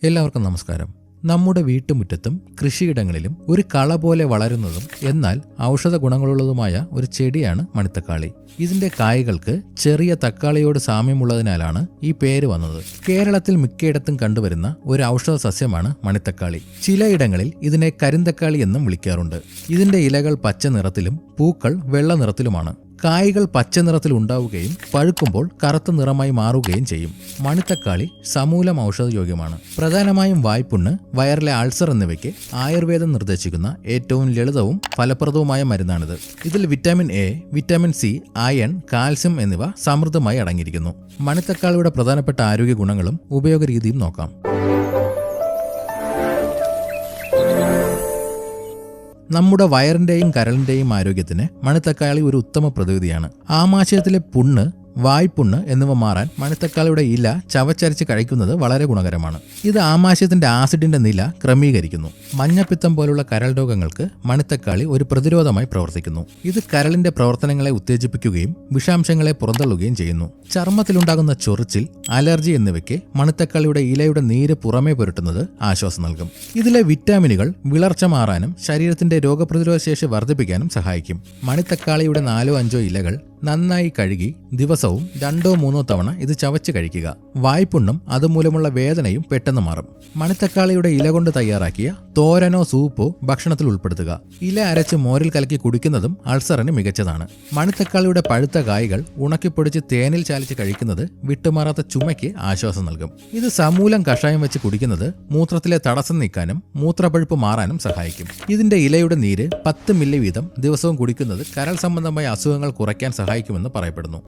എല്ലാവർക്കും നമസ്കാരം. നമ്മുടെ വീട്ടുമുറ്റത്തും കൃഷിയിടങ്ങളിലും ഒരു കള പോലെ വളരുന്നതും എന്നാൽ ഔഷധ ഗുണങ്ങളുള്ളതുമായ ഒരു ചെടിയാണ് മണിത്തക്കാളി. ഇതിന്റെ കായ്കൾക്ക് ചെറിയ തക്കാളിയോട് സാമ്യമുള്ളതിനാലാണ് ഈ പേര് വന്നത്. കേരളത്തിൽ മിക്കയിടത്തും കണ്ടുവരുന്ന ഒരു ഔഷധ സസ്യമാണ് മണിത്തക്കാളി. ചിലയിടങ്ങളിൽ ഇതിനെ കരിന്തക്കാളി എന്നും വിളിക്കാറുണ്ട്. ഇതിന്റെ ഇലകൾ പച്ച നിറത്തിലും പൂക്കൾ വെള്ള നിറത്തിലുമാണ്. കായ്കൾ പച്ച നിറത്തിൽ ഉണ്ടാവുകയും പഴുക്കുമ്പോൾ കറുത്ത നിറമായി മാറുകയും ചെയ്യും. മണിത്തക്കാളി സമൂലം ഔഷധയോഗ്യമാണ്. പ്രധാനമായും വായ്പുണ്ണ്, വയറിലെ അൾസർ എന്നിവയ്ക്ക് ആയുർവേദം നിർദ്ദേശിക്കുന്ന ഏറ്റവും ലളിതവും ഫലപ്രദവുമായ മരുന്നാണിത്. ഇതിൽ vitamin A, vitamin C, iron, calcium എന്നിവ സമൃദ്ധമായി അടങ്ങിയിരിക്കുന്നു. മണിത്തക്കാളിയുടെ പ്രധാനപ്പെട്ട ആരോഗ്യ ഗുണങ്ങളും ഉപയോഗരീതിയും നോക്കാം. നമ്മുടെ വയറിന്റെയും കരളിന്റെയും ആരോഗ്യത്തിന് മണിത്തക്കാളി ഒരു ഉത്തമ പ്രതിവിധിയാണ്. ആമാശയത്തിലെ പുണ്ണ്, വായ്പുണ്ണ് എന്നിവ മാറാൻ മണിത്തക്കാളിയുടെ ഇല ചവച്ചരച്ച് കഴിക്കുന്നത് വളരെ ഗുണകരമാണ്. ഇത് ആമാശയത്തിന്റെ ആസിഡിന്റെ നില ക്രമീകരിക്കുന്നു. മഞ്ഞപ്പിത്തം പോലുള്ള കരൾ രോഗങ്ങൾക്ക് മണിത്തക്കാളി ഒരു പ്രതിരോധമായി പ്രവർത്തിക്കുന്നു. ഇത് കരളിന്റെ പ്രവർത്തനങ്ങളെ ഉത്തേജിപ്പിക്കുകയും വിഷാംശങ്ങളെ പുറന്തള്ളുകയും ചെയ്യുന്നു. ചർമ്മത്തിലുണ്ടാകുന്ന ചൊറിച്ചിൽ, അലർജി എന്നിവയ്ക്ക് മണിത്തക്കാളിയുടെ ഇലയുടെ നീര് പുറമേ പുരട്ടുന്നത് ആശ്വാസം നൽകും. ഇതിലെ വിറ്റാമിനുകൾ വിളർച്ച മാറാനും ശരീരത്തിന്റെ രോഗപ്രതിരോധ ശേഷി വർദ്ധിപ്പിക്കാനും സഹായിക്കും. മണിത്തക്കാളിയുടെ 4-5 ഇലകൾ നന്നായി കഴുകി ദിവസവും 2-3 തവണ ഇത് ചവച്ച് കഴിക്കുക. വായ്പുണ്ണും അതുമൂലമുള്ള വേദനയും പെട്ടെന്ന് മാറും. മണിത്തക്കാളിയുടെ ഇല കൊണ്ട് തയ്യാറാക്കിയ തോരനോ സൂപ്പോ ഭക്ഷണത്തിൽ ഉൾപ്പെടുത്തുക. ഇല അരച്ച് മോരിൽ കലക്കി കുടിക്കുന്നതും അൾസറിന് മികച്ചതാണ്. മണിത്തക്കാളിയുടെ പഴുത്ത കായ്കൾ ഉണക്കിപ്പൊടിച്ച് തേനിൽ ചാലിച്ച് കഴിക്കുന്നത് വിട്ടുമാറാത്ത ചുമയ്ക്ക് ആശ്വാസം നൽകും. ഇത് സമൂലം കഷായം വെച്ച് കുടിക്കുന്നത് മൂത്രത്തിലെ തടസ്സം നീക്കാനും മൂത്രപ്പഴുപ്പ് മാറാനും സഹായിക്കും. ഇതിന്റെ ഇലയുടെ നീര് 10 മില്ലി വീതം ദിവസവും കുടിക്കുന്നത് കരൾ സംബന്ധമായ അസുഖങ്ങൾ കുറയ്ക്കാൻ സഹായിക്കുമെന്ന് പറയപ്പെടുന്നു.